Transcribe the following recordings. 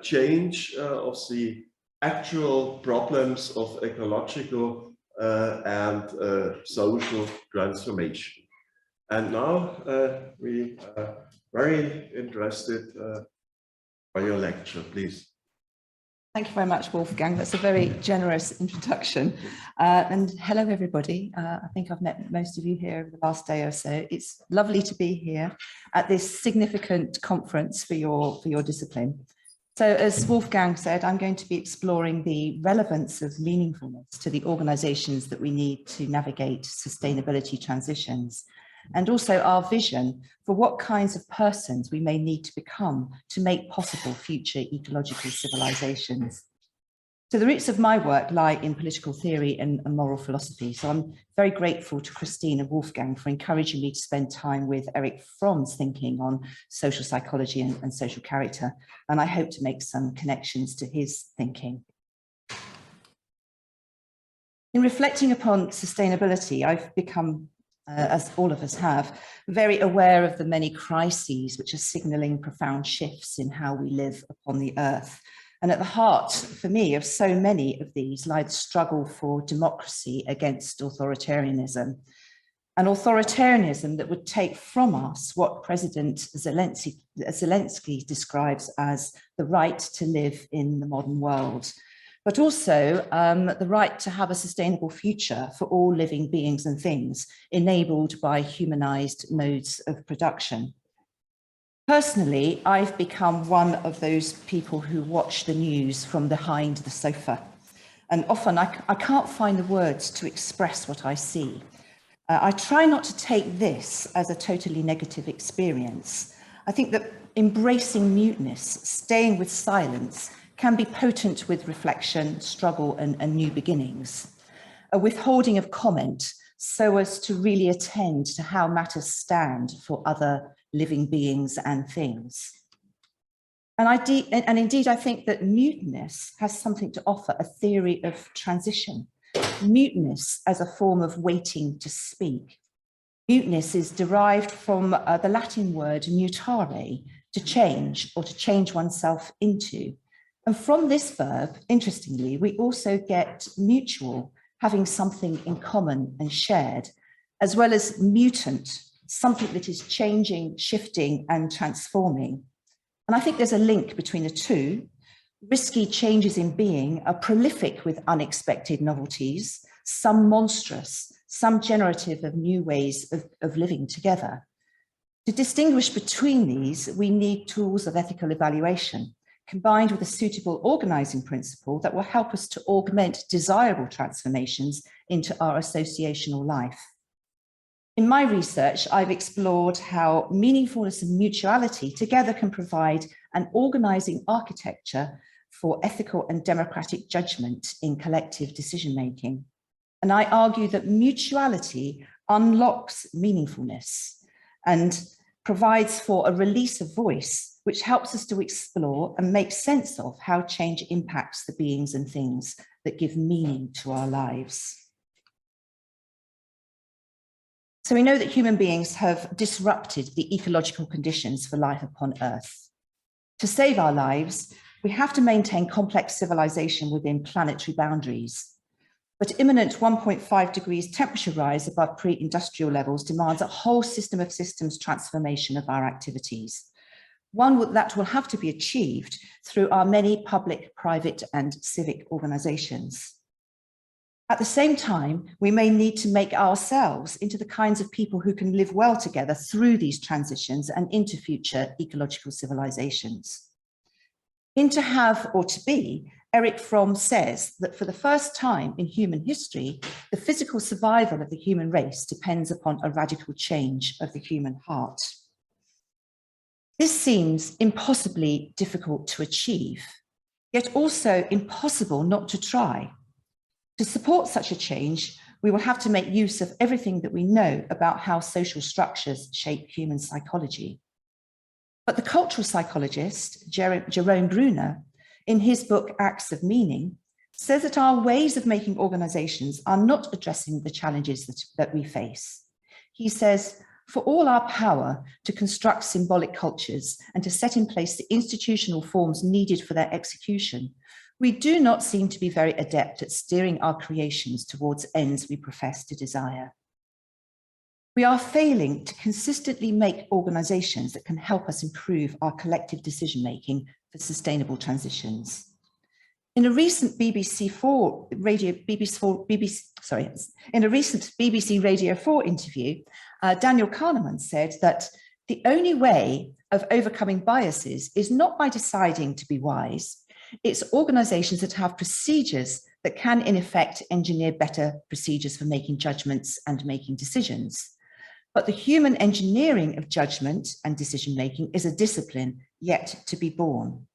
change of the actual problems of ecological and social transformation. And now we are very interested by your lecture, please. Thank you very much, Wolfgang. That's a very generous introduction. And hello, everybody. I think I've met most of you here over the last day or so. It's lovely to be here at this significant conference for your discipline. So as Wolfgang said, I'm going to be exploring the relevance of meaningfulness to the organizations that we need to navigate sustainability transitions, and also our vision for what kinds of persons we may need to become to make possible future ecological civilizations. So the roots of my work lie in political theory and moral philosophy. So I'm very grateful to Christine and Wolfgang for encouraging me to spend time with Erich Fromm's thinking on social psychology and social character. And I hope to make some connections to his thinking. In reflecting upon sustainability, I've become, as all of us have, very aware of the many crises which are signaling profound shifts in how we live upon the earth. And at the heart, for me, of so many of these lie the struggle for democracy against authoritarianism. An authoritarianism that would take from us what President Zelensky describes as the right to live in the modern world, but also the right to have a sustainable future for all living beings and things, enabled by humanized modes of production. Personally, I've become one of those people who watch the news from behind the sofa. And often I can't find the words to express what I see. I try not to take this as a totally negative experience. I think that embracing muteness, staying with silence, can be potent with reflection, struggle, and new beginnings. A withholding of comment so as to really attend to how matters stand for other living beings and things. And indeed, I think that muteness has something to offer, a theory of transition. Muteness as a form of waiting to speak. Muteness is derived from the Latin word mutare, to change or to change oneself into. And from this verb, interestingly, we also get mutual, having something in common and shared, as well as mutant, something that is changing, shifting, and transforming. And I think there's a link between the two. Risky changes in being are prolific with unexpected novelties, some monstrous, some generative of new ways of living together. To distinguish between these, we need tools of ethical evaluation, combined with a suitable organizing principle that will help us to augment desirable transformations into our associational life. In my research, I've explored how meaningfulness and mutuality together can provide an organizing architecture for ethical and democratic judgment in collective decision-making. And I argue that mutuality unlocks meaningfulness and provides for a release of voice, which helps us to explore and make sense of how change impacts the beings and things that give meaning to our lives. So we know that human beings have disrupted the ecological conditions for life upon Earth. To save our lives, we have to maintain complex civilization within planetary boundaries. But imminent 1.5 degrees temperature rise above pre-industrial levels demands a whole system of systems transformation of our activities. One that will have to be achieved through our many public, private, and civic organizations. At the same time, we may need to make ourselves into the kinds of people who can live well together through these transitions and into future ecological civilizations. In To Have or To Be, Erich Fromm says that for the first time in human history, the physical survival of the human race depends upon a radical change of the human heart. This seems impossibly difficult to achieve, yet also impossible not to try. To support such a change, we will have to make use of everything that we know about how social structures shape human psychology. But the cultural psychologist, Jerome Bruner, in his book, Acts of Meaning, says that our ways of making organizations are not addressing the challenges that we face. He says, for all our power to construct symbolic cultures and to set in place the institutional forms needed for their execution, we do not seem to be very adept at steering our creations towards ends we profess to desire. We are failing to consistently make organizations that can help us improve our collective decision-making for sustainable transitions. In a recent BBC Radio 4 interview, Daniel Kahneman said that the only way of overcoming biases is not by deciding to be wise. It's organizations that have procedures that can, in effect, engineer better procedures for making judgments and making decisions. But the human engineering of judgment and decision-making is a discipline yet to be born.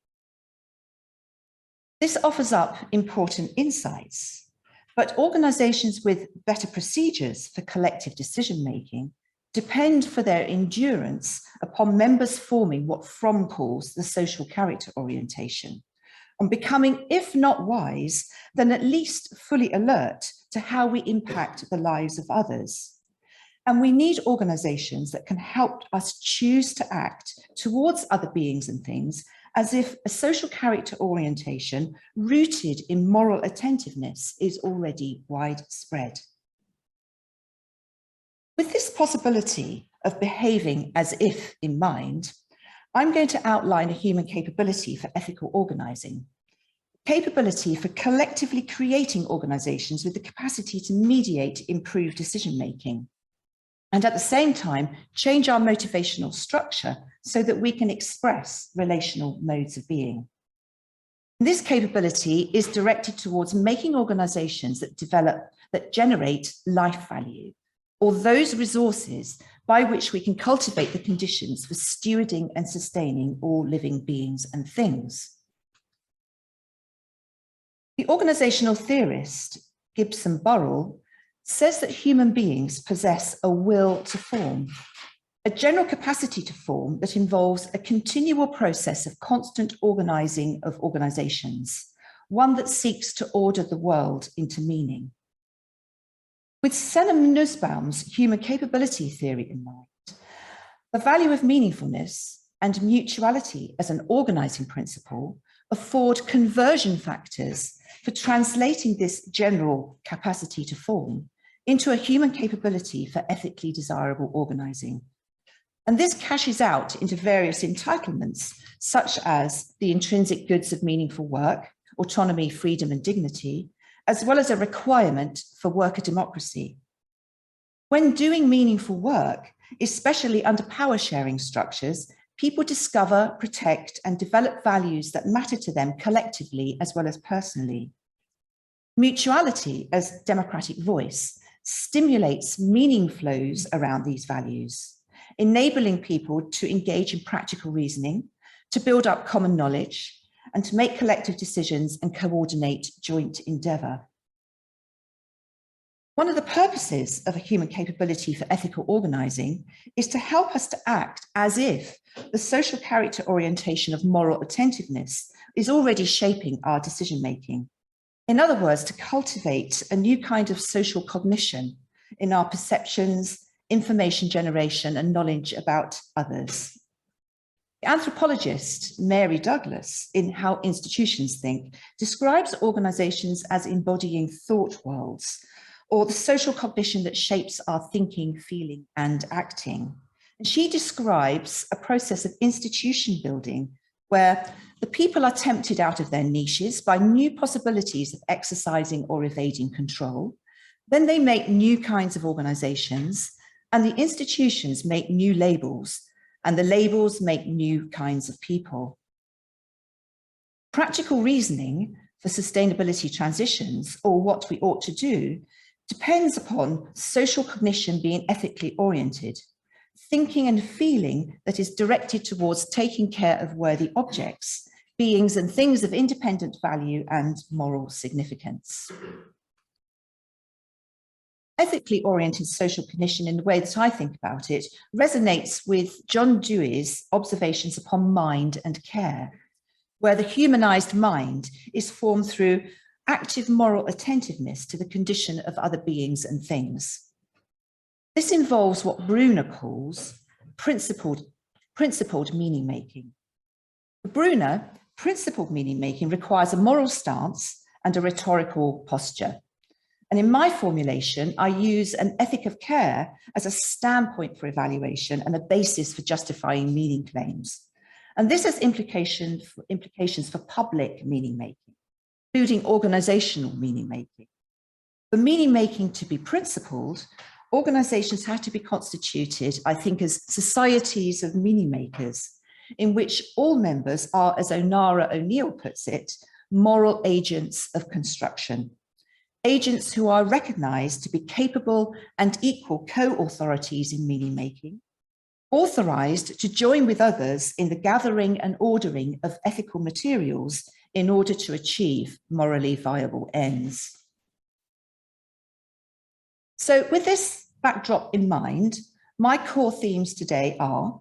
This offers up important insights, but organizations with better procedures for collective decision-making depend for their endurance upon members forming what Fromm calls the social character orientation, on becoming, if not wise, then at least fully alert to how we impact the lives of others. And we need organizations that can help us choose to act towards other beings and things as if a social character orientation rooted in moral attentiveness is already widespread. With this possibility of behaving as if in mind, I'm going to outline a human capability for ethical organizing, capability for collectively creating organizations with the capacity to mediate improved decision-making, and at the same time, change our motivational structure so that we can express relational modes of being. This capability is directed towards making organizations that generate life value, or those resources by which we can cultivate the conditions for stewarding and sustaining all living beings and things. The organizational theorist, Gibson Burrell, says that human beings possess a will to form, a general capacity to form that involves a continual process of constant organizing of organizations, one that seeks to order the world into meaning. With Selim Nussbaum's human capability theory in mind, the value of meaningfulness and mutuality as an organizing principle afford conversion factors for translating this general capacity to form into a human capability for ethically desirable organizing. And this cashes out into various entitlements, such as the intrinsic goods of meaningful work, autonomy, freedom, and dignity, as well as a requirement for worker democracy. When doing meaningful work, especially under power sharing structures, people discover, protect, and develop values that matter to them collectively as well as personally. Mutuality as democratic voice stimulates meaning flows around these values, enabling people to engage in practical reasoning, to build up common knowledge, and to make collective decisions and coordinate joint endeavor. One of the purposes of a human capability for ethical organizing is to help us to act as if the social character orientation of moral attentiveness is already shaping our decision-making. In other words, to cultivate a new kind of social cognition in our perceptions, information generation, and knowledge about others. The anthropologist Mary Douglas, in How Institutions Think, describes organizations as embodying thought worlds, or the social cognition that shapes our thinking, feeling, and acting. And she describes a process of institution building where the people are tempted out of their niches by new possibilities of exercising or evading control. Then they make new kinds of organizations, and the institutions make new labels, and the labels make new kinds of people. Practical reasoning for sustainability transitions, or what we ought to do, depends upon social cognition being ethically oriented, thinking and feeling that is directed towards taking care of worthy objects, beings and things of independent value and moral significance. Ethically oriented social cognition, in the way that I think about it, resonates with John Dewey's observations upon mind and care, where the humanized mind is formed through active moral attentiveness to the condition of other beings and things. This involves what Bruner calls principled meaning making. For Bruner, principled meaning making requires a moral stance and a rhetorical posture. And in my formulation, I use an ethic of care as a standpoint for evaluation and a basis for justifying meaning claims. And this has implications for public meaning making, including organizational meaning making. For meaning making to be principled, organizations have to be constituted, I think, as societies of meaning makers, in which all members are, as Onara O'Neill puts it, moral agents of construction. Agents who are recognized to be capable and equal co-authorities in meaning making, authorized to join with others in the gathering and ordering of ethical materials in order to achieve morally viable ends. So with this backdrop in mind, my core themes today are: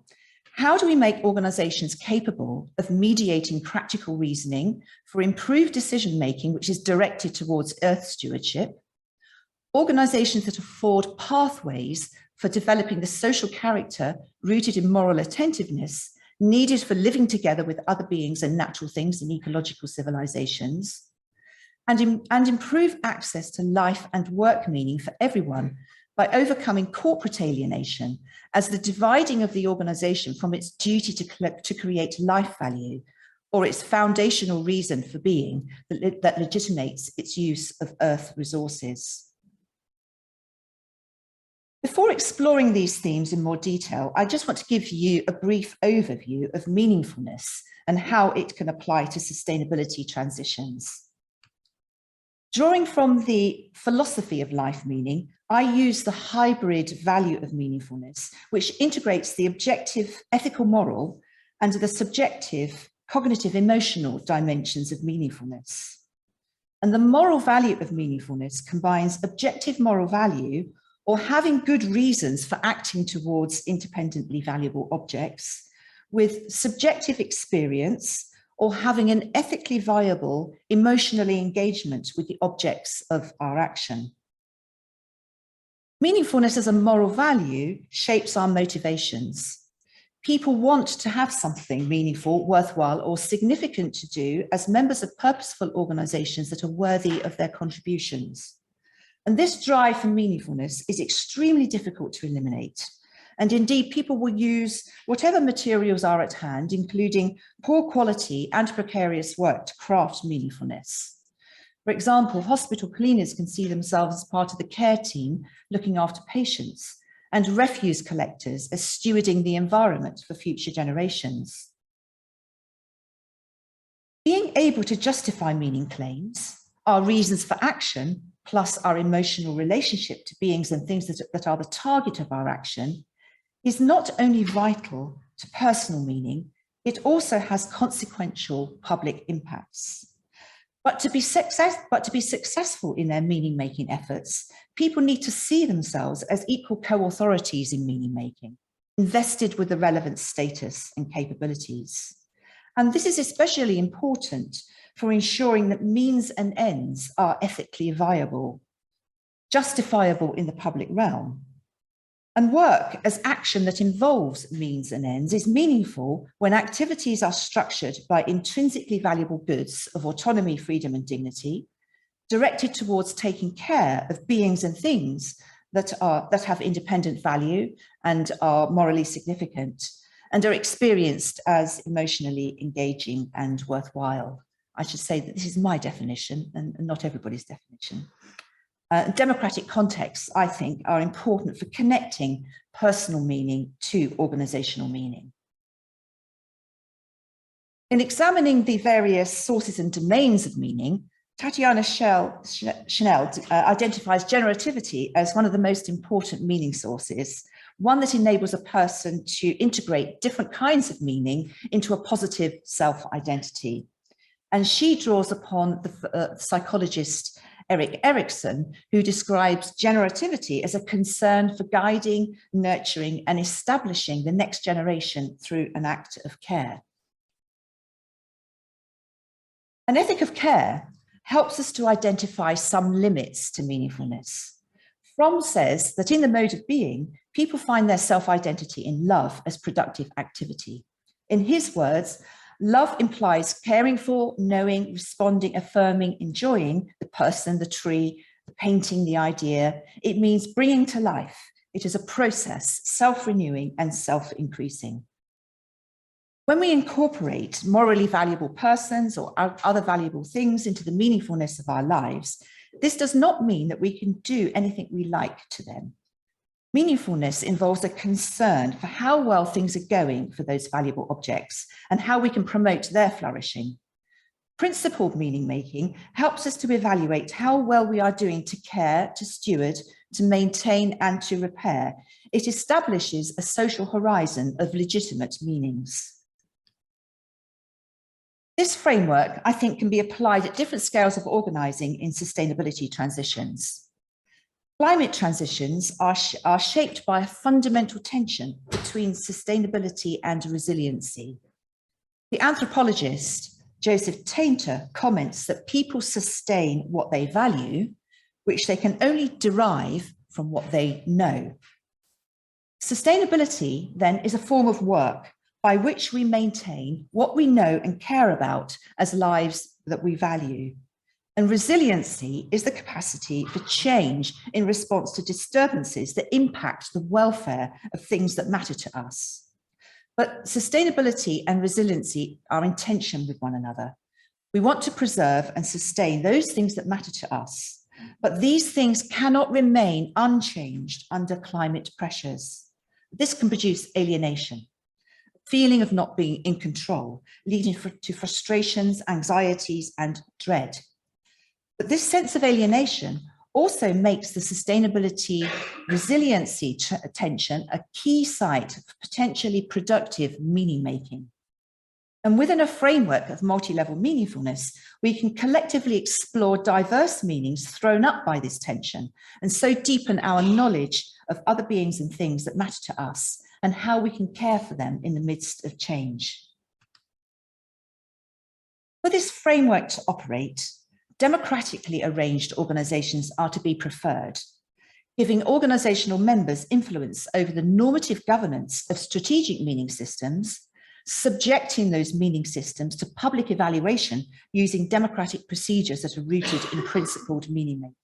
how do we make organizations capable of mediating practical reasoning for improved decision-making, which is directed towards Earth stewardship? Organizations that afford pathways for developing the social character rooted in moral attentiveness needed for living together with other beings and natural things in ecological civilizations, and improve access to life and work meaning for everyone by overcoming corporate alienation as the dividing of the organization from its duty to create life value, or its foundational reason for being that legitimates its use of Earth resources. Before exploring these themes in more detail, I just want to give you a brief overview of meaningfulness and how it can apply to sustainability transitions. Drawing from the philosophy of life meaning, I use the hybrid value of meaningfulness, which integrates the objective ethical moral and the subjective cognitive emotional dimensions of meaningfulness. And the moral value of meaningfulness combines objective moral value, or having good reasons for acting towards independently valuable objects, with subjective experience, or having an ethically viable, emotionally engagement with the objects of our action. Meaningfulness as a moral value shapes our motivations. People want to have something meaningful, worthwhile, or significant to do as members of purposeful organizations that are worthy of their contributions. And this drive for meaningfulness is extremely difficult to eliminate. And indeed, people will use whatever materials are at hand, including poor quality and precarious work, to craft meaningfulness. For example, hospital cleaners can see themselves as part of the care team looking after patients, and refuse collectors as stewarding the environment for future generations. Being able to justify meaning claims, our reasons for action, plus our emotional relationship to beings and things that are the target of our action, is not only vital to personal meaning, it also has consequential public impacts. But to be successful in their meaning-making efforts, people need to see themselves as equal co-authorities in meaning-making, invested with the relevant status and capabilities. And this is especially important for ensuring that means and ends are ethically viable, justifiable in the public realm. And work as action that involves means and ends is meaningful when activities are structured by intrinsically valuable goods of autonomy, freedom, and dignity, directed towards taking care of beings and things that have independent value and are morally significant, and are experienced as emotionally engaging and worthwhile. I should say that this is my definition and not everybody's definition. Democratic contexts, I think, are important for connecting personal meaning to organizational meaning. In examining the various sources and domains of meaning, Tatiana Schnell identifies generativity as one of the most important meaning sources, one that enables a person to integrate different kinds of meaning into a positive self-identity. And she draws upon the psychologist Erik Erikson, who describes generativity as a concern for guiding, nurturing, and establishing the next generation through an act of care. An ethic of care helps us to identify some limits to meaningfulness. Fromm says that in the mode of being, people find their self-identity in love as productive activity. In his words, love implies caring for, knowing, responding, affirming, enjoying the person, the tree, the painting, the idea. It means bringing to life. It is a process, self-renewing and self-increasing. When we incorporate morally valuable persons or other valuable things into the meaningfulness of our lives, this does not mean that we can do anything we like to them. Meaningfulness involves a concern for how well things are going for those valuable objects and how we can promote their flourishing. Principled meaning making helps us to evaluate how well we are doing to care, to steward, to maintain and to repair. It establishes a social horizon of legitimate meanings. This framework, I think, can be applied at different scales of organising in sustainability transitions. Climate transitions are shaped by a fundamental tension between sustainability and resiliency. The anthropologist Joseph Tainter comments that people sustain what they value, which they can only derive from what they know. Sustainability, then, is a form of work by which we maintain what we know and care about as lives that we value. And resiliency is the capacity for change in response to disturbances that impact the welfare of things that matter to us. But sustainability and resiliency are in tension with one another. We want to preserve and sustain those things that matter to us, but these things cannot remain unchanged under climate pressures. This can produce alienation, feeling of not being in control, leading to frustrations, anxieties, and dread. But this sense of alienation also makes the sustainability resiliency tension a key site for potentially productive meaning making. And within a framework of multi-level meaningfulness, we can collectively explore diverse meanings thrown up by this tension and so deepen our knowledge of other beings and things that matter to us and how we can care for them in the midst of change. For this framework to operate, democratically arranged organisations are to be preferred, giving organisational members influence over the normative governance of strategic meaning systems, subjecting those meaning systems to public evaluation using democratic procedures that are rooted in principled meaning making.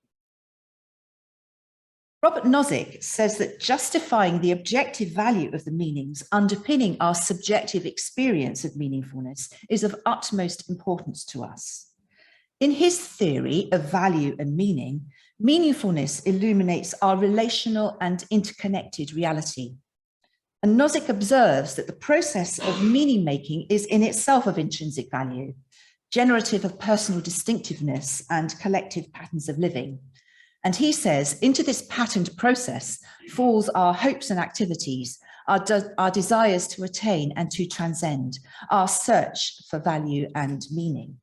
Robert Nozick says that justifying the objective value of the meanings underpinning our subjective experience of meaningfulness is of utmost importance to us. In his theory of value and meaning, meaningfulness illuminates our relational and interconnected reality. And Nozick observes that the process of meaning making is in itself of intrinsic value, generative of personal distinctiveness and collective patterns of living. And he says, into this patterned process falls our hopes and activities, our desires to attain and to transcend, our search for value and meaning.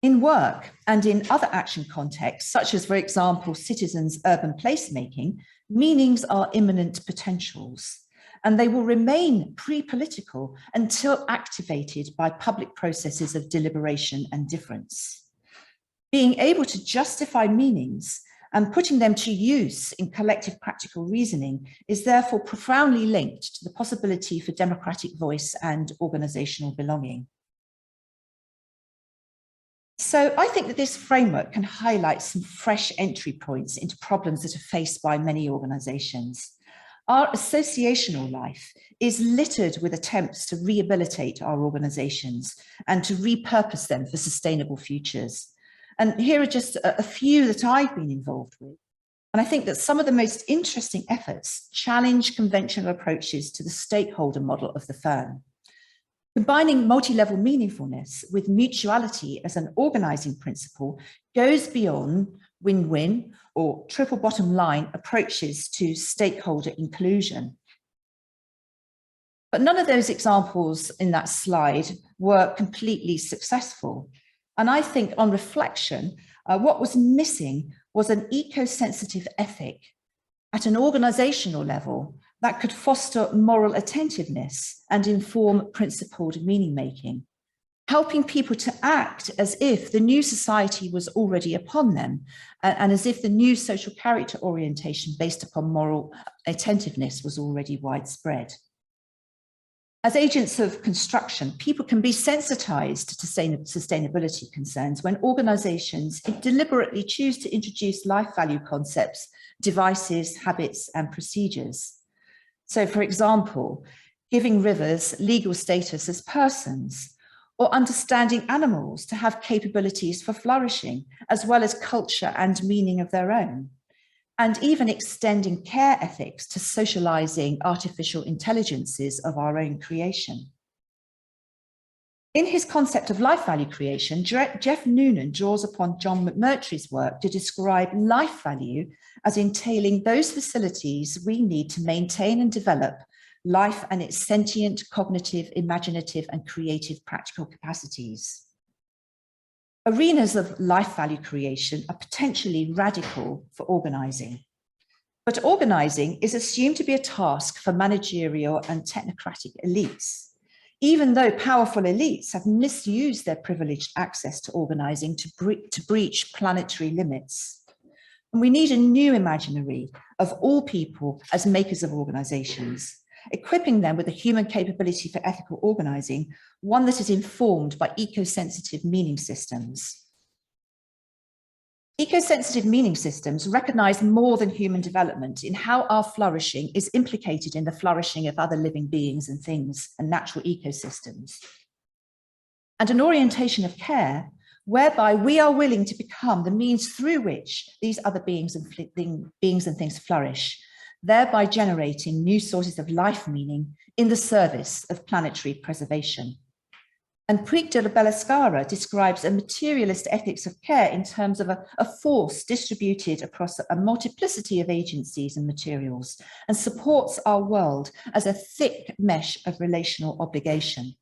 In work and in other action contexts, such as, for example, citizens' urban placemaking, meanings are immanent potentials, and they will remain pre-political until activated by public processes of deliberation and difference. Being able to justify meanings and putting them to use in collective practical reasoning is therefore profoundly linked to the possibility for democratic voice and organisational belonging. So I think that this framework can highlight some fresh entry points into problems that are faced by many organisations. Our associational life is littered with attempts to rehabilitate our organisations and to repurpose them for sustainable futures. And here are just a few that I've been involved with. And I think that some of the most interesting efforts challenge conventional approaches to the stakeholder model of the firm. Combining multi-level meaningfulness with mutuality as an organising principle goes beyond win-win or triple bottom line approaches to stakeholder inclusion. But none of those examples in that slide were completely successful. And I think on reflection, what was missing was an eco-sensitive ethic at an organisational level that could foster moral attentiveness and inform principled meaning making. helping people to act as if the new society was already upon them, and as if the new social character orientation based upon moral attentiveness was already widespread. As agents of construction, people can be sensitized to sustainability concerns when organizations deliberately choose to introduce life value concepts, devices, habits, and procedures. So, for example, giving rivers legal status as persons, or understanding animals to have capabilities for flourishing, as well as culture and meaning of their own, and even extending care ethics to socializing artificial intelligences of our own creation. In his concept of life value creation, Jeff Noonan draws upon John McMurtry's work to describe life value as entailing those facilities we need to maintain and develop life and its sentient, cognitive, imaginative, and creative practical capacities. Arenas of life value creation are potentially radical for organising. But organising is assumed to be a task for managerial and technocratic elites, even though powerful elites have misused their privileged access to organising to breach planetary limits. And we need a new imaginary of all people as makers of organisations, equipping them with a human capability for ethical organising, one that is informed by eco-sensitive meaning systems. Eco-sensitive meaning systems recognise more than human development in how our flourishing is implicated in the flourishing of other living beings and things and natural ecosystems. And an orientation of care whereby we are willing to become the means through which these other beings and things flourish, thereby generating new sources of life meaning in the service of planetary preservation. And Puig de la Bellascara describes a materialist ethics of care in terms of a force distributed across a multiplicity of agencies and materials, and supports our world as a thick mesh of relational obligation.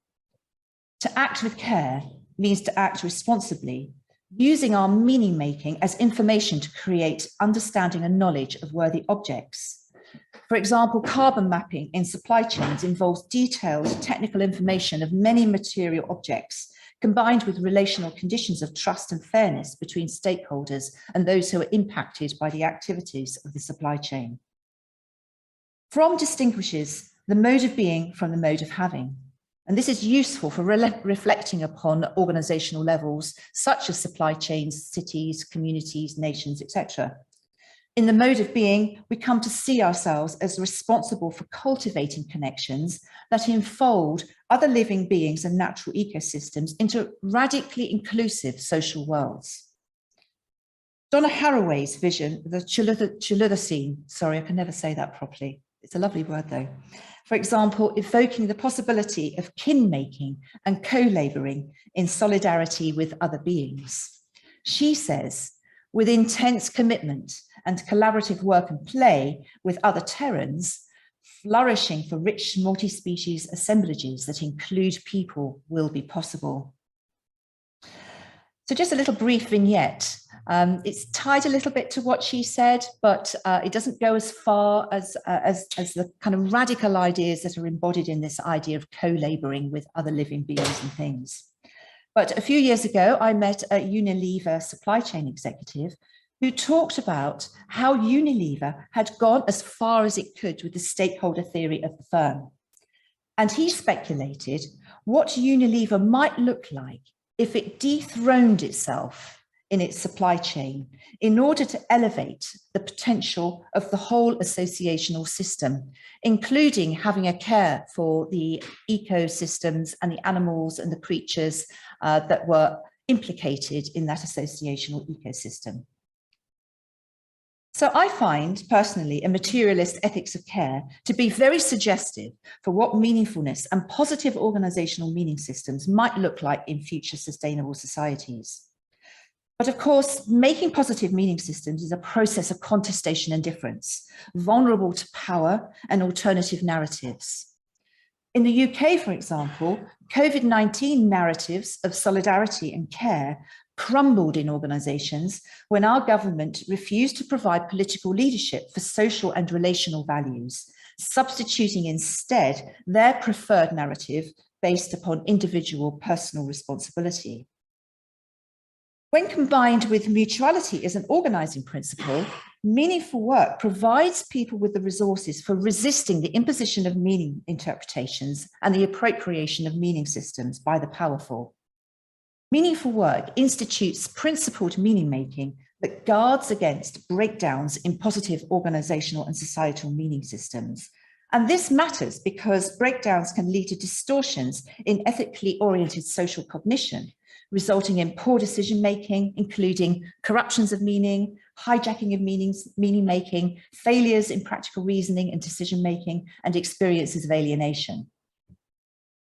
To act with care means to act responsibly, using our meaning making as information to create understanding and knowledge of worthy objects. For example, carbon mapping in supply chains involves detailed technical information of many material objects, combined with relational conditions of trust and fairness between stakeholders and those who are impacted by the activities of the supply chain. From distinguishes the mode of being from the mode of having. And this is useful for reflecting upon organizational levels, such as supply chains, cities, communities, nations, etc. In the mode of being, we come to see ourselves as responsible for cultivating connections that enfold other living beings and natural ecosystems into radically inclusive social worlds. Donna Haraway's vision, the Chiludocene, sorry, I can never say that properly. It's a lovely word though. For example, evoking the possibility of kin-making and co-labouring in solidarity with other beings. She says, with intense commitment and collaborative work and play with other terrans, flourishing for rich multi-species assemblages that include people will be possible. So just a little brief vignette. It's tied a little bit to what she said, but it doesn't go as far as the kind of radical ideas that are embodied in this idea of co-labouring with other living beings and things. But a few years ago, I met a Unilever supply chain executive who talked about how Unilever had gone as far as it could with the stakeholder theory of the firm. And he speculated what Unilever might look like if it dethroned itself in its supply chain in order to elevate the potential of the whole associational system, including having a care for the ecosystems and the animals and the creatures that were implicated in that associational ecosystem. So I find personally a materialist ethics of care to be very suggestive for what meaningfulness and positive organizational meaning systems might look like in future sustainable societies. But of course, making positive meaning systems is a process of contestation and difference, vulnerable to power and alternative narratives. In the UK, for example, COVID-19 narratives of solidarity and care crumbled in organisations when our government refused to provide political leadership for social and relational values, substituting instead their preferred narrative based upon individual personal responsibility. When combined with mutuality as an organizing principle, meaningful work provides people with the resources for resisting the imposition of meaning interpretations and the appropriation of meaning systems by the powerful. Meaningful work institutes principled meaning making that guards against breakdowns in positive organizational and societal meaning systems. And this matters because breakdowns can lead to distortions in ethically oriented social cognition, resulting in poor decision-making, including corruptions of meaning, hijacking of meaning-making, failures in practical reasoning and decision-making, and experiences of alienation.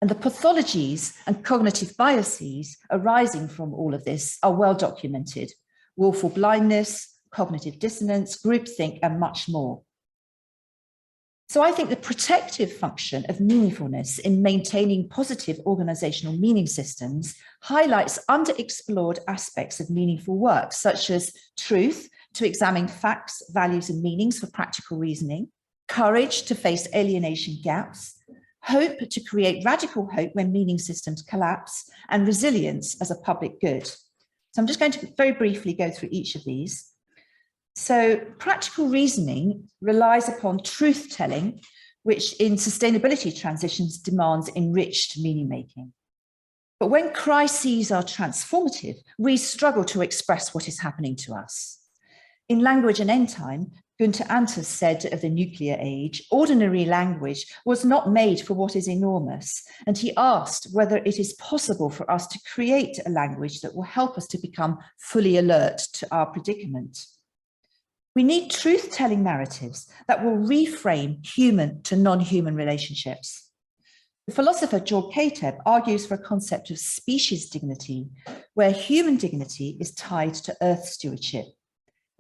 And the pathologies and cognitive biases arising from all of this are well documented: willful blindness, cognitive dissonance, groupthink, and much more. So I think the protective function of meaningfulness in maintaining positive organizational meaning systems highlights underexplored aspects of meaningful work, such as truth, to examine facts, values, and meanings for practical reasoning, courage to face alienation gaps, hope to create radical hope when meaning systems collapse, and resilience as a public good. So I'm just going to very briefly go through each of these. So practical reasoning relies upon truth-telling, which in sustainability transitions demands enriched meaning-making. But when crises are transformative, we struggle to express what is happening to us. In Language and End Time, Gunther Anders said of the nuclear age, ordinary language was not made for what is enormous, and he asked whether it is possible for us to create a language that will help us to become fully alert to our predicament. We need truth-telling narratives that will reframe human to non-human relationships. The philosopher George Kateb argues for a concept of species dignity, where human dignity is tied to Earth stewardship.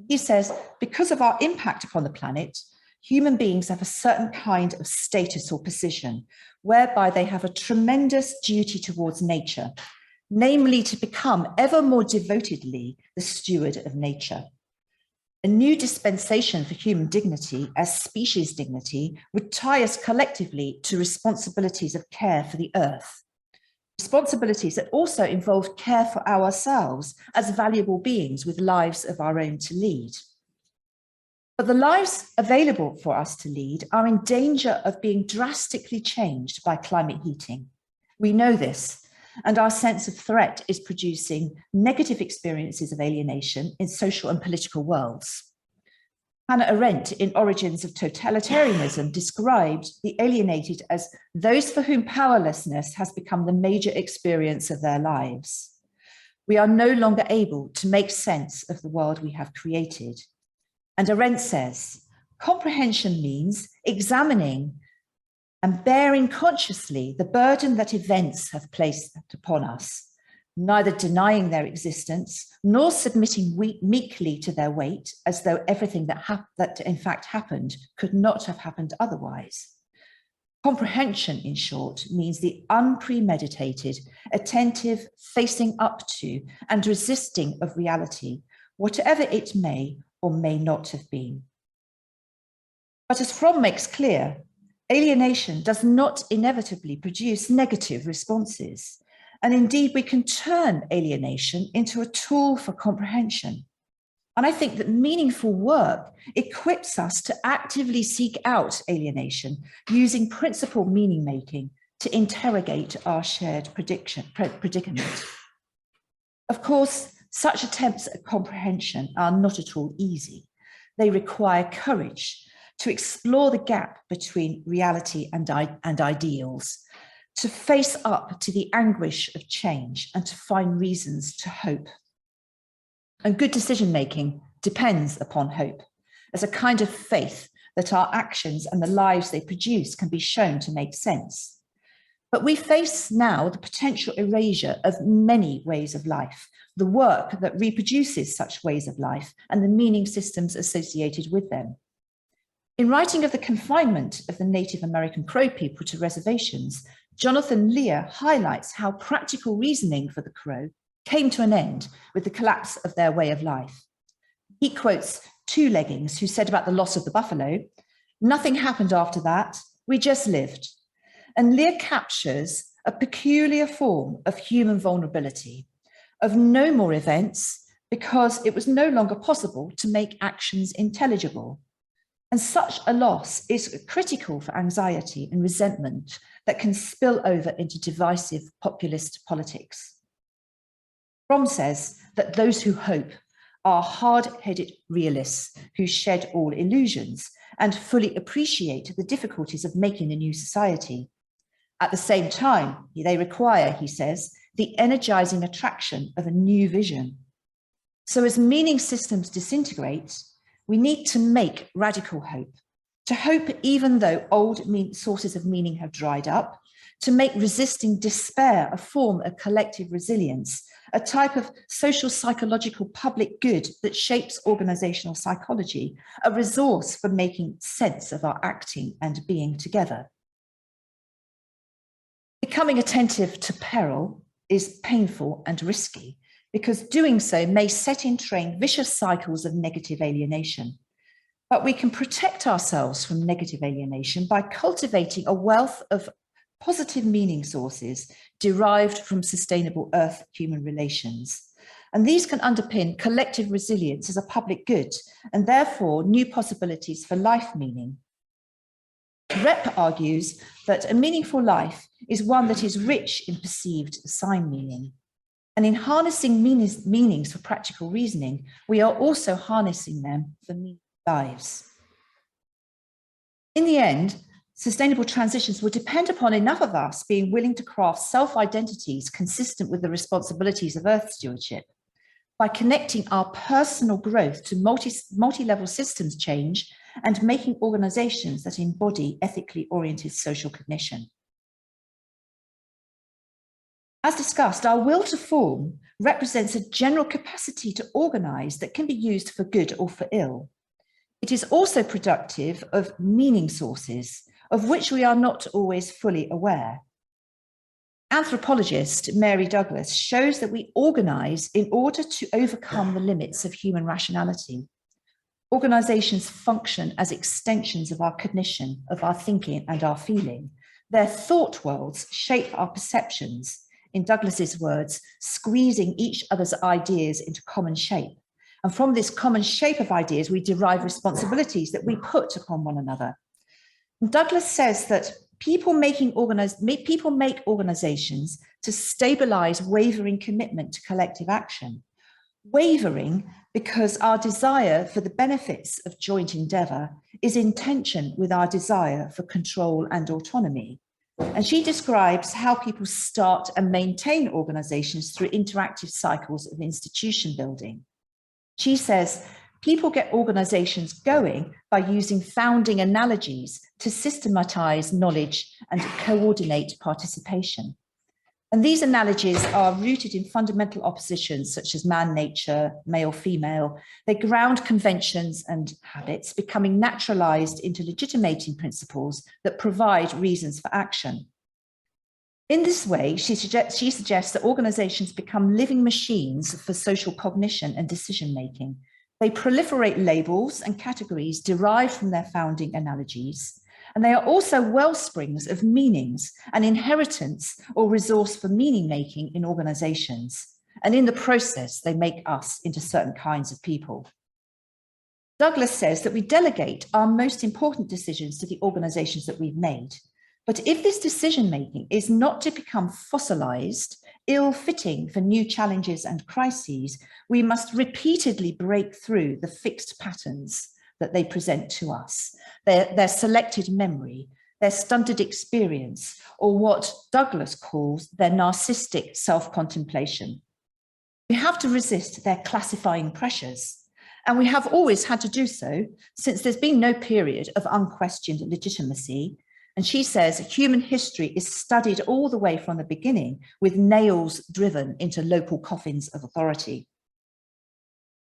He says, because of our impact upon the planet, human beings have a certain kind of status or position, whereby they have a tremendous duty towards nature, namely to become ever more devotedly the steward of nature. A new dispensation for human dignity as species dignity would tie us collectively to responsibilities of care for the earth, responsibilities that also involve care for ourselves as valuable beings with lives of our own to lead. But the lives available for us to lead are in danger of being drastically changed by climate heating. We know this, and our sense of threat is producing negative experiences of alienation in social and political worlds. Hannah Arendt, in Origins of Totalitarianism, described the alienated as those for whom powerlessness has become the major experience of their lives. We are no longer able to make sense of the world we have created. And Arendt says, comprehension means examining and bearing consciously the burden that events have placed upon us, neither denying their existence nor submitting meekly to their weight as though everything that in fact happened could not have happened otherwise. Comprehension, in short, means the unpremeditated, attentive facing up to and resisting of reality, whatever it may or may not have been. But as Fromm makes clear, alienation does not inevitably produce negative responses. And indeed, we can turn alienation into a tool for comprehension. And I think that meaningful work equips us to actively seek out alienation using principled meaning making to interrogate our shared predicament. Of course, such attempts at comprehension are not at all easy. They require courage to explore the gap between reality and ideals, to face up to the anguish of change and to find reasons to hope. And good decision-making depends upon hope as a kind of faith that our actions and the lives they produce can be shown to make sense. But we face now the potential erasure of many ways of life, the work that reproduces such ways of life and the meaning systems associated with them. In writing of the confinement of the Native American Crow people to reservations, Jonathan Lear highlights how practical reasoning for the Crow came to an end with the collapse of their way of life. He quotes Two Leggings, who said about the loss of the buffalo, "Nothing happened after that, we just lived." And Lear captures a peculiar form of human vulnerability, of no more events because it was no longer possible to make actions intelligible. And such a loss is critical for anxiety and resentment that can spill over into divisive populist politics. Fromm says that those who hope are hard-headed realists who shed all illusions and fully appreciate the difficulties of making a new society. At the same time, they require, he says, the energizing attraction of a new vision. So as meaning systems disintegrate, we need to make radical hope, to hope even though old sources of meaning have dried up, to make resisting despair a form of collective resilience, a type of social psychological public good that shapes organizational psychology, a resource for making sense of our acting and being together. Becoming attentive to peril is painful and risky because doing so may set in train vicious cycles of negative alienation. But we can protect ourselves from negative alienation by cultivating a wealth of positive meaning sources derived from sustainable Earth-human relations. And these can underpin collective resilience as a public good and therefore new possibilities for life meaning. Rep argues that a meaningful life is one that is rich in perceived sign meaning. And in harnessing meanings for practical reasoning, we are also harnessing them for meaningful lives. In the end, sustainable transitions will depend upon enough of us being willing to craft self-identities consistent with the responsibilities of Earth stewardship by connecting our personal growth to multi-level systems change and making organizations that embody ethically oriented social cognition. As discussed, our will to form represents a general capacity to organize that can be used for good or for ill. It is also productive of meaning sources, of which we are not always fully aware. Anthropologist Mary Douglas shows that we organize in order to overcome the limits of human rationality. Organizations function as extensions of our cognition, of our thinking and our feeling. Their thought worlds shape our perceptions, in Douglas's words, squeezing each other's ideas into common shape. And from this common shape of ideas, we derive responsibilities that we put upon one another. And Douglas says that people make organizations to stabilize wavering commitment to collective action. Wavering because our desire for the benefits of joint endeavor is in tension with our desire for control and autonomy. And she describes how people start and maintain organizations through interactive cycles of institution building. She says, people get organizations going by using founding analogies to systematize knowledge and coordinate participation. And these analogies are rooted in fundamental oppositions such as man-nature, male-female. They ground conventions and habits, becoming naturalized into legitimating principles that provide reasons for action. In this way, she suggests that organizations become living machines for social cognition and decision-making. They proliferate labels and categories derived from their founding analogies, and they are also wellsprings of meanings, an inheritance or resource for meaning-making in organizations. And in the process, they make us into certain kinds of people. Douglas says that we delegate our most important decisions to the organizations that we've made. But if this decision-making is not to become fossilized, ill-fitting for new challenges and crises, we must repeatedly break through the fixed patterns that they present to us, their selected memory, their stunted experience, or what Douglas calls their narcissistic self-contemplation. We have to resist their classifying pressures, and we have always had to do so since there's been no period of unquestioned legitimacy. And she says human history is studied all the way from the beginning with nails driven into local coffins of authority.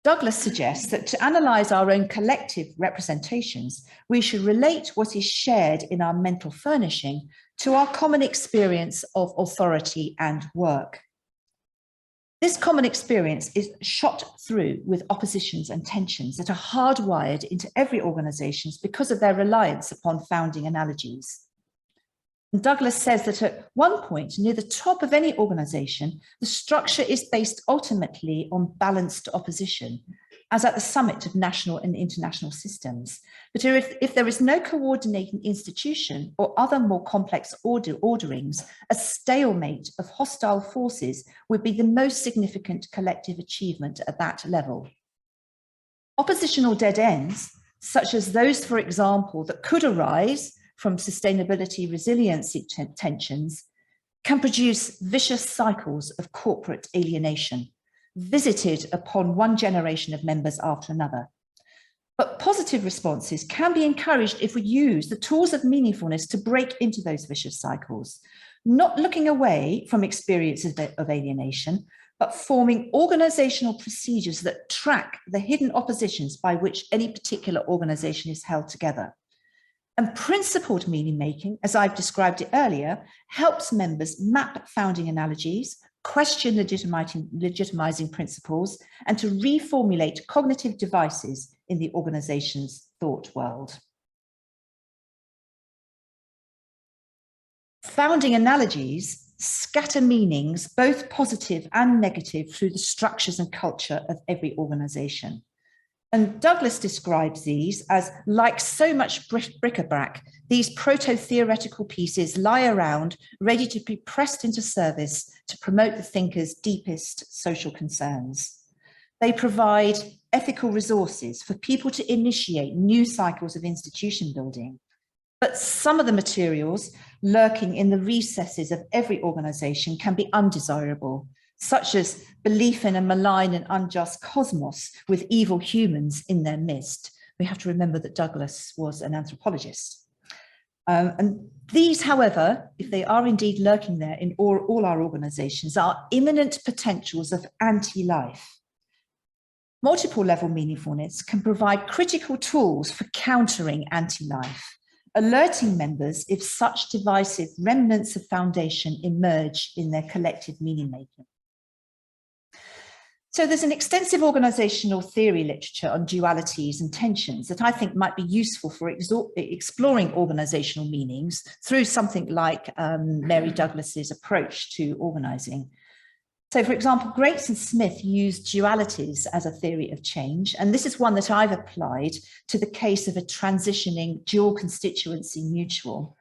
Douglas suggests that to analyze our own collective representations, we should relate what is shared in our mental furnishing to our common experience of authority and work. This common experience is shot through with oppositions and tensions that are hardwired into every organization because of their reliance upon founding analogies. And Douglas says that at one point, near the top of any organization, the structure is based ultimately on balanced opposition, as at the summit of national and international systems. But if there is no coordinating institution or other more complex orderings, a stalemate of hostile forces would be the most significant collective achievement at that level. Oppositional dead ends, such as those, for example, that could arise from sustainability resiliency tensions, can produce vicious cycles of corporate alienation, visited upon one generation of members after another. But positive responses can be encouraged if we use the tools of meaningfulness to break into those vicious cycles, not looking away from experiences of alienation, but forming organizational procedures that track the hidden oppositions by which any particular organization is held together. And principled meaning making, as I've described it earlier, helps members map founding analogies, question legitimizing principles, and to reformulate cognitive devices in the organization's thought world. Founding analogies scatter meanings, both positive and negative, through the structures and culture of every organization. And Douglas describes these as, like so much bric-a-brac, these proto-theoretical pieces lie around, ready to be pressed into service to promote the thinker's deepest social concerns. They provide ethical resources for people to initiate new cycles of institution building. But some of the materials lurking in the recesses of every organization can be undesirable, such as belief in a malign and unjust cosmos with evil humans in their midst. We have to remember that Douglas was an anthropologist. And these, however, if they are indeed lurking there in all our organizations, are imminent potentials of anti-life. Multiple level meaningfulness can provide critical tools for countering anti-life, alerting members if such divisive remnants of foundation emerge in their collective meaning making. So there's an extensive organizational theory literature on dualities and tensions that I think might be useful for exploring organizational meanings through something like Mary Douglas's approach to organizing. So, for example, Grates and Smith used dualities as a theory of change, and this is one that I've applied to the case of a transitioning dual constituency mutual.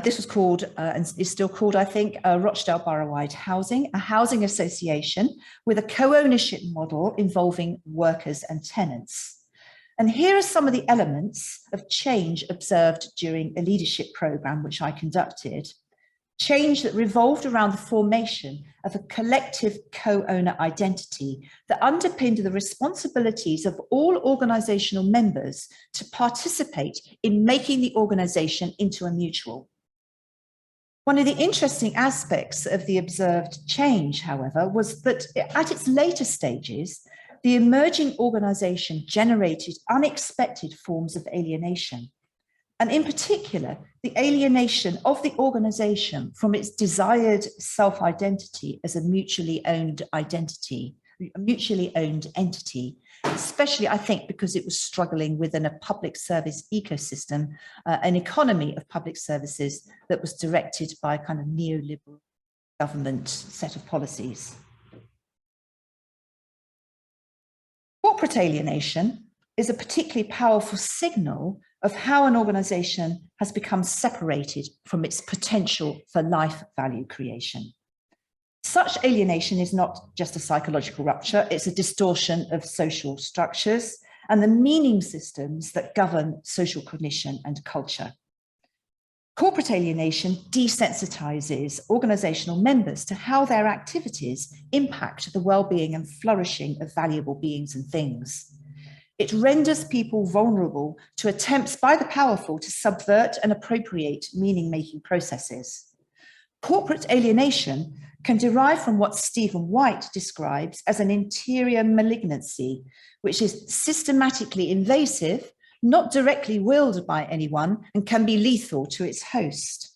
This was called, and is still called, I think, Rochdale Borough-wide Housing, a housing association with a co-ownership model involving workers and tenants. And here are some of the elements of change observed during a leadership program which I conducted. Change that revolved around the formation of a collective co-owner identity that underpinned the responsibilities of all organizational members to participate in making the organization into a mutual. One of the interesting aspects of the observed change, however, was that at its later stages, the emerging organization generated unexpected forms of alienation. And in particular, the alienation of the organization from its desired self-identity as a mutually owned entity, especially, I think, because it was struggling within a public service ecosystem, an economy of public services that was directed by a kind of neoliberal government set of policies. Corporate alienation is a particularly powerful signal of how an organization has become separated from its potential for life value creation. Such alienation is not just a psychological rupture, it's a distortion of social structures and the meaning systems that govern social cognition and culture. Corporate alienation desensitizes organizational members to how their activities impact the well-being and flourishing of valuable beings and things. It renders people vulnerable to attempts by the powerful to subvert and appropriate meaning-making processes. Corporate alienation can derive from what Stephen White describes as an interior malignancy, which is systematically invasive, not directly willed by anyone, and can be lethal to its host.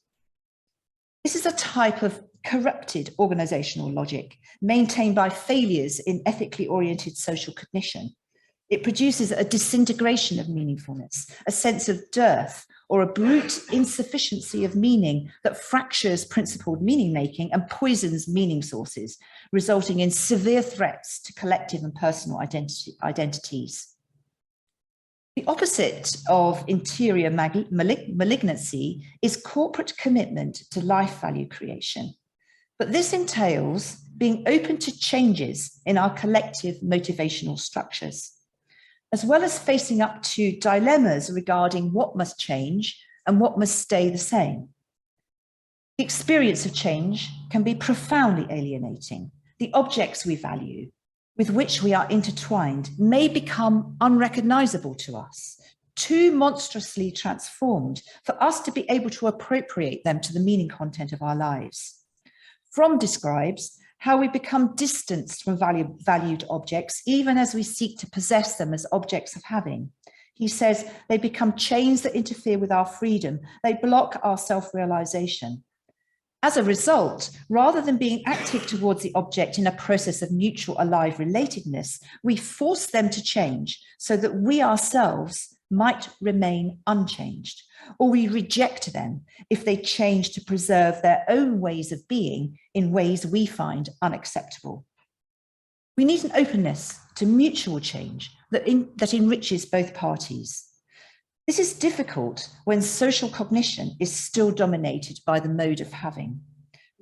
This is a type of corrupted organizational logic maintained by failures in ethically oriented social cognition. It produces a disintegration of meaningfulness, a sense of dearth, or a brute insufficiency of meaning that fractures principled meaning making and poisons meaning sources, resulting in severe threats to collective and personal identities. The opposite of interior malignancy is corporate commitment to life value creation. But this entails being open to changes in our collective motivational structures, as well as facing up to dilemmas regarding what must change and what must stay the same. The experience of change can be profoundly alienating. The objects we value, with which we are intertwined, may become unrecognizable to us, too monstrously transformed for us to be able to appropriate them to the meaning content of our lives. Fromm describes how we become distanced from valued objects, even as we seek to possess them as objects of having. He says they become chains that interfere with our freedom. They block our self-realization. As a result, rather than being active towards the object in a process of mutual alive relatedness, we force them to change so that we ourselves might remain unchanged, or we reject them if they change to preserve their own ways of being in ways we find unacceptable. We need an openness to mutual change that enriches both parties. This is difficult when social cognition is still dominated by the mode of having,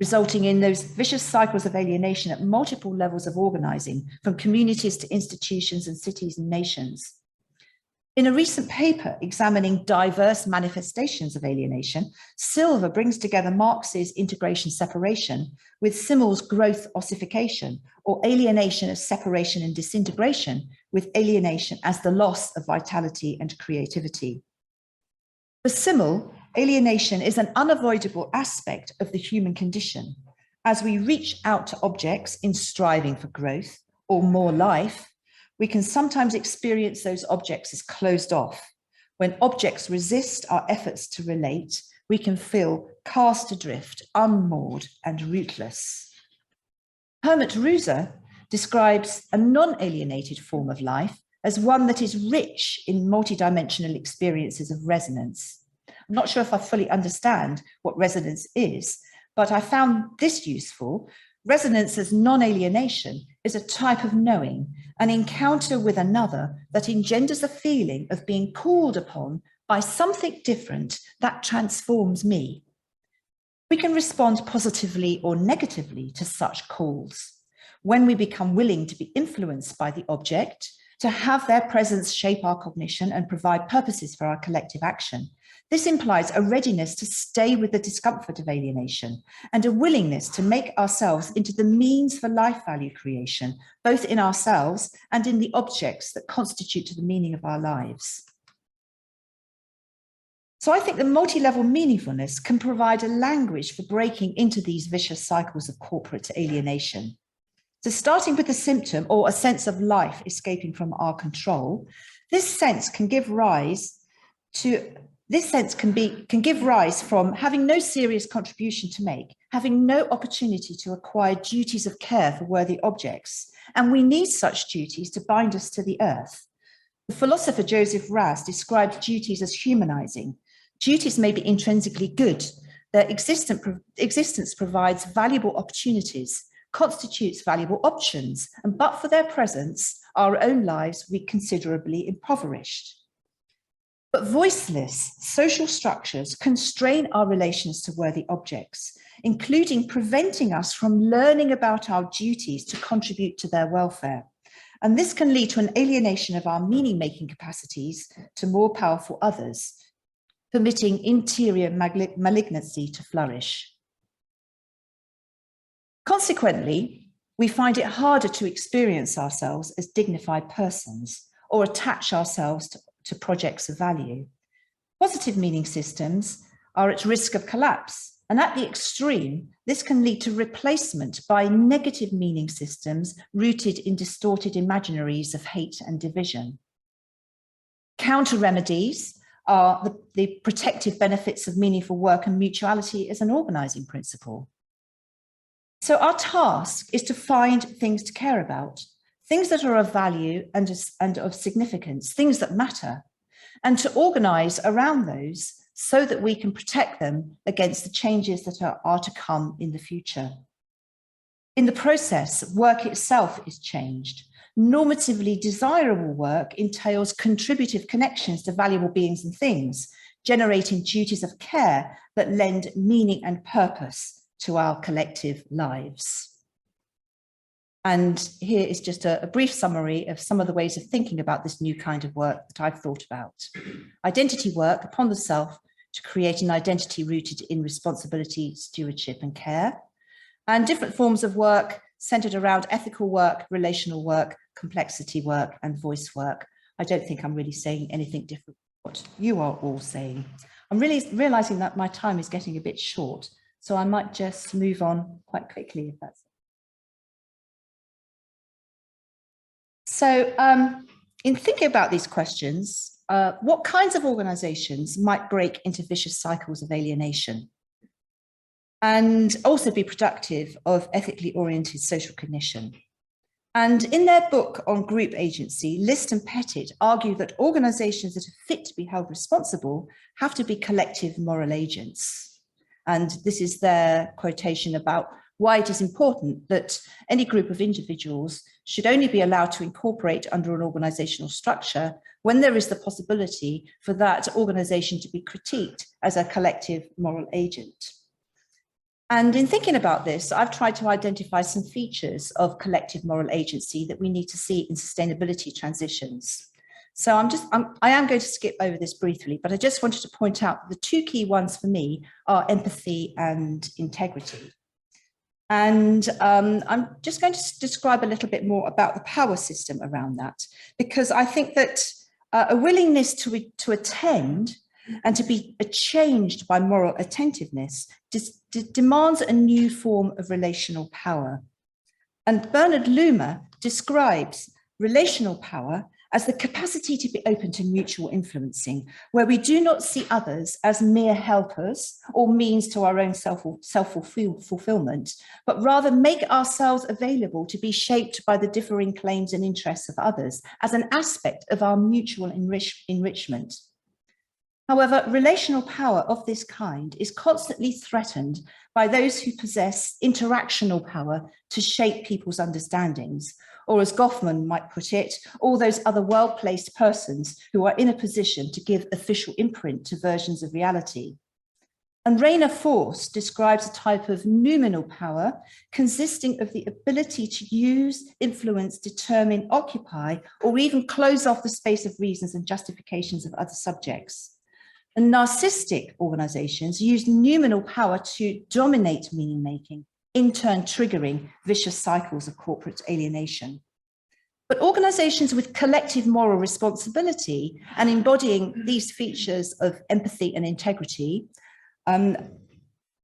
resulting in those vicious cycles of alienation at multiple levels of organizing, from communities to institutions and cities and nations. In a recent paper examining diverse manifestations of alienation, Silver brings together Marx's integration separation with Simmel's growth ossification, or alienation as separation and disintegration, with alienation as the loss of vitality and creativity. For Simmel, alienation is an unavoidable aspect of the human condition. As we reach out to objects in striving for growth or more life, we can sometimes experience those objects as closed off. When objects resist our efforts to relate, we can feel cast adrift, unmoored, and rootless. Hermann Ruse describes a non-alienated form of life as one that is rich in multidimensional experiences of resonance. I'm not sure if I fully understand what resonance is, but I found this useful. Resonance as non-alienation is a type of knowing, an encounter with another that engenders a feeling of being called upon by something different that transforms me. We can respond positively or negatively to such calls. When we become willing to be influenced by the object, to have their presence shape our cognition and provide purposes for our collective action, this implies a readiness to stay with the discomfort of alienation and a willingness to make ourselves into the means for life value creation, both in ourselves and in the objects that constitute the meaning of our lives. So I think the multi-level meaningfulness can provide a language for breaking into these vicious cycles of corporate alienation. So starting with the symptom or a sense of life escaping from our control, this sense can give rise from having no serious contribution to make, having no opportunity to acquire duties of care for worthy objects, and we need such duties to bind us to the earth. The philosopher Joseph Raz describes duties as humanizing. Duties may be intrinsically good. Their existence provides valuable opportunities, constitutes valuable options, and but for their presence, our own lives would be considerably impoverished. But voiceless social structures constrain our relations to worthy objects, including preventing us from learning about our duties to contribute to their welfare. And this can lead to an alienation of our meaning-making capacities to more powerful others, permitting interior malignancy to flourish. Consequently, we find it harder to experience ourselves as dignified persons or attach ourselves to projects of value. Positive meaning systems are at risk of collapse, and at the extreme, this can lead to replacement by negative meaning systems rooted in distorted imaginaries of hate and division. Counter remedies are the protective benefits of meaningful work and mutuality as an organizing principle. So our task is to find things to care about, things that are of value and of significance, things that matter, and to organise around those so that we can protect them against the changes that are to come in the future. In the process, work itself is changed. Normatively desirable work entails contributive connections to valuable beings and things, generating duties of care that lend meaning and purpose to our collective lives. And here is just a brief summary of some of the ways of thinking about this new kind of work that I've thought about. Identity work upon the self to create an identity rooted in responsibility, stewardship, and care. And different forms of work centered around ethical work, relational work, complexity work, and voice work. I don't think I'm really saying anything different from what you are all saying. I'm really realizing that my time is getting a bit short, so I might just move on quite quickly if that's. So in thinking about these questions, what kinds of organizations might break into vicious cycles of alienation and also be productive of ethically oriented social cognition? And in their book on group agency, List and Pettit argue that organizations that are fit to be held responsible have to be collective moral agents. And this is their quotation about why it is important that any group of individuals should only be allowed to incorporate under an organizational structure when there is the possibility for that organization to be critiqued as a collective moral agent. And in thinking about this, I've tried to identify some features of collective moral agency that we need to see in sustainability transitions. So I am going to skip over this briefly, but I just wanted to point out the two key ones for me are empathy and integrity. And I'm just going to describe a little bit more about the power system around that, because I think that a willingness to attend and to be changed by moral attentiveness demands a new form of relational power. And Bernard Loomer describes relational power as the capacity to be open to mutual influencing, where we do not see others as mere helpers or means to our own self-fulfillment, but rather make ourselves available to be shaped by the differing claims and interests of others as an aspect of our mutual enrichment. However, relational power of this kind is constantly threatened by those who possess interactional power to shape people's understandings, or as Goffman might put it, all those other well-placed persons who are in a position to give official imprint to versions of reality. And Rainer Force describes a type of noumenal power consisting of the ability to use, influence, determine, occupy, or even close off the space of reasons and justifications of other subjects. And narcissistic organizations use noumenal power to dominate meaning-making, in turn triggering vicious cycles of corporate alienation. But organizations with collective moral responsibility and embodying these features of empathy and integrity can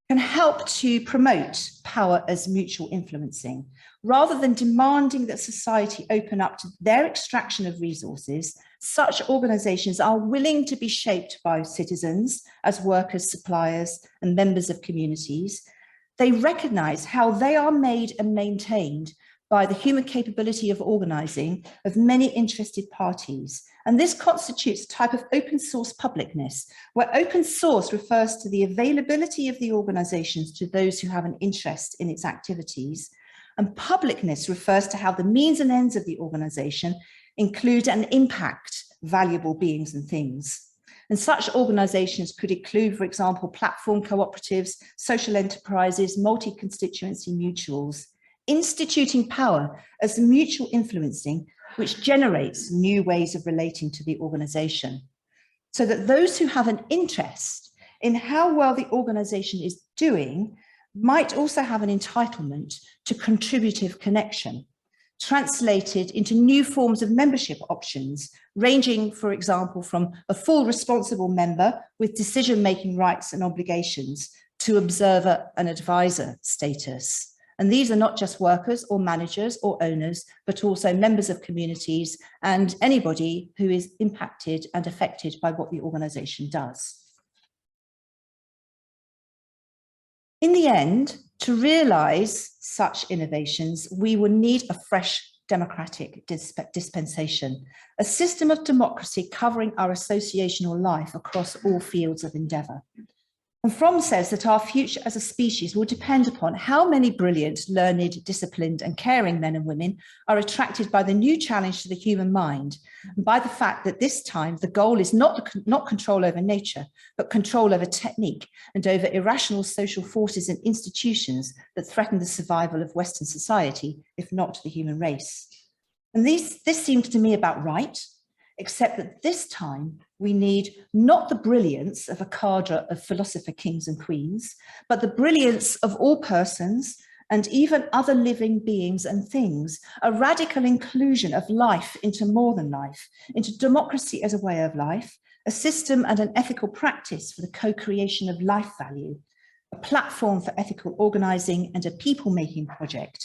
help to promote power as mutual influencing. Rather than demanding that society open up to their extraction of resources, such organizations are willing to be shaped by citizens as workers, suppliers, and members of communities. They recognize how they are made and maintained by the human capability of organizing of many interested parties. And this constitutes a type of open source publicness, where open source refers to the availability of the organizations to those who have an interest in its activities. And publicness refers to how the means and ends of the organization include and impact valuable beings and things. And such organizations could include, for example, platform cooperatives, social enterprises, multi-constituency mutuals, instituting power as mutual influencing, which generates new ways of relating to the organization, so that those who have an interest in how well the organization is doing might also have an entitlement to contributive connection, translated into new forms of membership options, ranging, for example, from a full responsible member with decision-making rights and obligations to observer and advisor status. And these are not just workers or managers or owners, but also members of communities and anybody who is impacted and affected by what the organization does. In the end, to realize such innovations, we will need a fresh democratic dispensation, a system of democracy covering our associational life across all fields of endeavour. And Fromm says that our future as a species will depend upon how many brilliant, learned, disciplined and caring men and women are attracted by the new challenge to the human mind, and by the fact that this time the goal is not control over nature, but control over technique and over irrational social forces and institutions that threaten the survival of Western society, if not the human race. And this seems to me about right, except that this time we need not the brilliance of a cadre of philosopher kings and queens, but the brilliance of all persons and even other living beings and things, a radical inclusion of life into more than life, into democracy as a way of life, a system and an ethical practice for the co-creation of life value, a platform for ethical organising and a people-making project.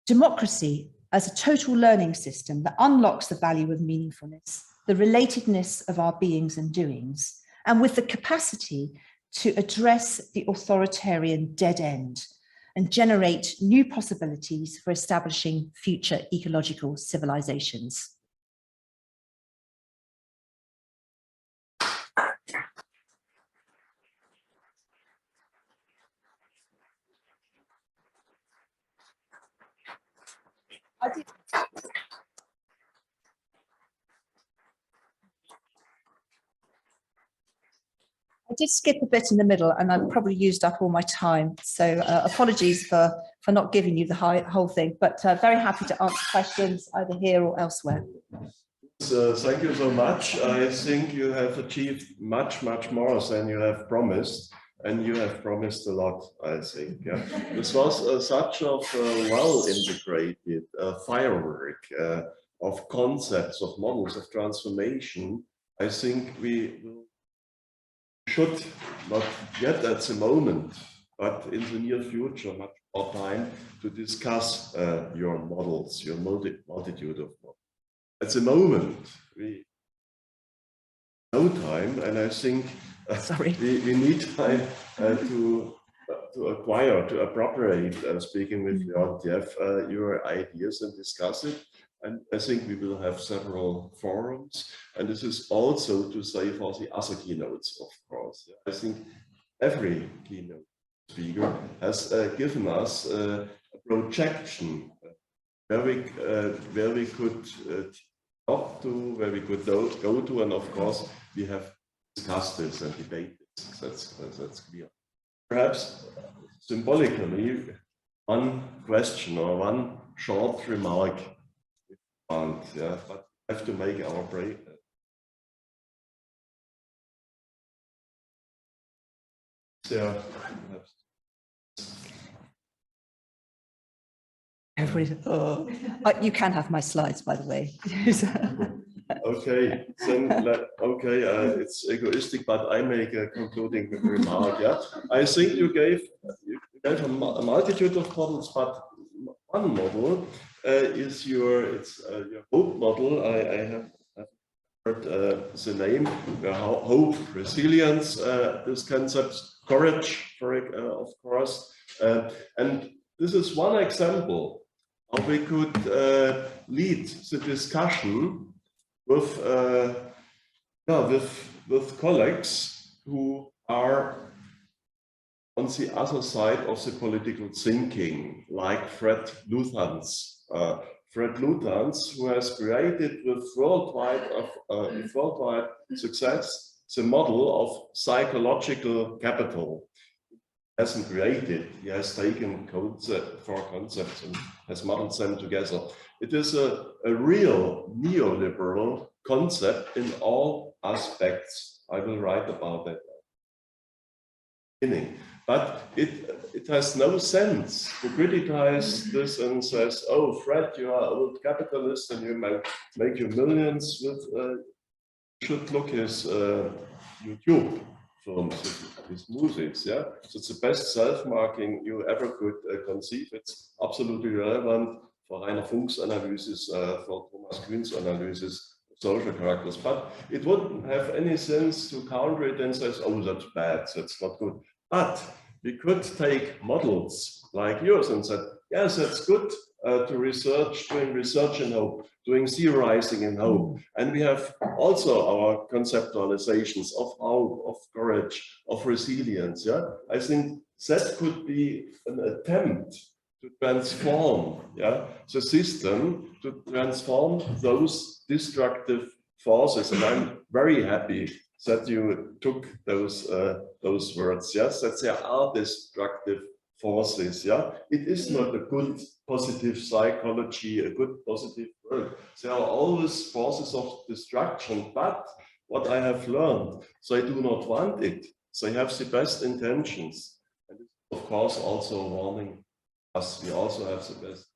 Democracy as a total learning system that unlocks the value of meaningfulness, the relatedness of our beings and doings, and with the capacity to address the authoritarian dead end and generate new possibilities for establishing future ecological civilizations. I did skip a bit in the middle and I've probably used up all my time. So apologies for not giving you the whole thing, but very happy to answer questions either here or elsewhere. So, thank you so much. I think you have achieved much more than you have promised. And you have promised a lot, I think. Yeah. This was such a well-integrated firework of concepts, of models, of transformation. I think we should, not yet at the moment, but in the near future, much more time to discuss your models, your multitude of models. At the moment, we no time, and I think we need time to acquire, to appropriate, speaking with your ideas and discuss it. And I think we will have several forums. And this is also to say for the other keynotes, of course. I think every keynote speaker has given us a projection where we could talk to, where we could go to, and of course we have discussed this and debated this. That's clear. Perhaps symbolically, one question or one short remark. Yeah, but we have to make our break. Yeah. You can have my slides, by the way. Okay, then it's egoistic, but I make a concluding remark. Yeah, I think you gave a multitude of models, but one model is your hope model. I have heard the name, hope, resilience, this concept, courage, of course, and this is one example how we could lead the discussion with colleagues who are on the other side of the political thinking, like Fred Luthans. Fred Luthans, who has created with worldwide success the model of psychological capital. He hasn't created, he has taken four concepts and has modeled them together. It is a real neoliberal concept in all aspects. I will write about that. But it has no sense to criticize this and says, oh, Fred, you are old capitalist and you might make your millions with, you should look his YouTube films, his movies, yeah? So it's the best self-marking you ever could conceive. It's absolutely relevant for Rainer Funk's analysis, for Thomas Kuhn's analysis, social characters, but it wouldn't have any sense to counter it and say, oh, that's bad, that's not good. But we could take models like yours and say, yes, that's good to research, doing research in hope, doing theorizing in hope. And we have also our conceptualizations of hope, of courage, of resilience. Yeah, I think that could be an attempt to transform, yeah, the system, to transform those destructive forces. And I'm very happy that you took those words, yes, that there are destructive forces, yeah. It is not a good positive psychology, a good positive world. There are always forces of destruction, but what I have learned, so I do not want it. So I have the best intentions. And of course also a warning us, we also have the best,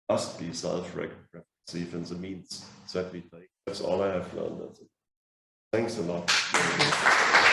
must be self-reflexive in the means that we take. That's all I have learned. Thanks a lot.